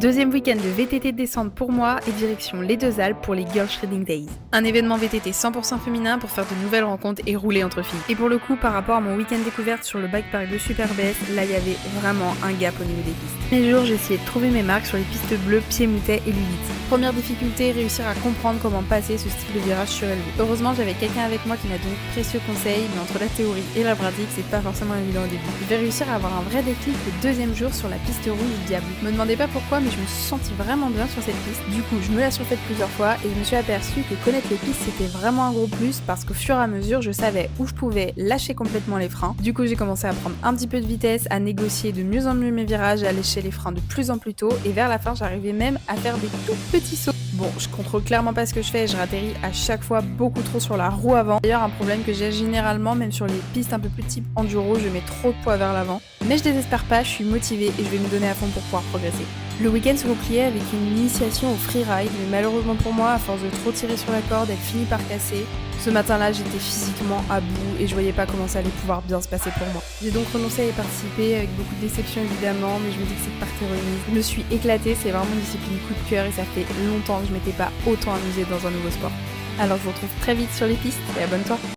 Deuxième week-end de VTT de descente pour moi et direction les Deux Alpes pour les Girls Shredding Days. Un événement VTT 100% féminin pour faire de nouvelles rencontres et rouler entre filles. Et pour le coup, par rapport à mon week-end découverte sur le bike park de Super BS, là il y avait vraiment un gap au niveau des pistes. Mes jours, j'ai essayé de trouver mes marques sur les pistes bleues, Pied-Moutet et Lulite. Première difficulté, réussir à comprendre comment passer ce style de virage surélevé. Heureusement, j'avais quelqu'un avec moi qui m'a donné de précieux conseils, mais entre la théorie et la pratique, c'est pas forcément évident au début. Je vais réussir à avoir un vrai déclic le deuxième jour sur la piste rouge du Diable. Me demandez pas pourquoi, mais je me suis sentie vraiment bien sur cette piste. Du coup, je me la suis faite plusieurs fois et je me suis aperçue que connaître les pistes c'était vraiment un gros plus parce qu'au fur et à mesure, je savais où je pouvais lâcher complètement les freins. Du coup, j'ai commencé à prendre un petit peu de vitesse, à négocier de mieux en mieux mes virages, à lécher les freins de plus en plus tôt et vers la fin, j'arrivais même à faire des tout petits sauts. Bon, je contrôle clairement pas ce que je fais et je ratterris à chaque fois beaucoup trop sur la roue avant. D'ailleurs, un problème que j'ai généralement, même sur les pistes un peu plus type enduro, je mets trop de poids vers l'avant. Mais je désespère pas, je suis motivée et je vais me donner à fond pour pouvoir progresser. Le week-end se concluait avec une initiation au freeride, mais malheureusement pour moi, à force de trop tirer sur la corde, elle finit par casser. Ce matin-là, j'étais physiquement à bout et je voyais pas comment ça allait pouvoir bien se passer pour moi. J'ai donc renoncé à y participer avec beaucoup de déception évidemment, mais je me dis que c'est par héroïne. Je me suis éclatée, c'est vraiment une discipline coup de cœur et ça fait longtemps que je m'étais pas autant amusée dans un nouveau sport. Alors je vous retrouve très vite sur les pistes et abonne-toi.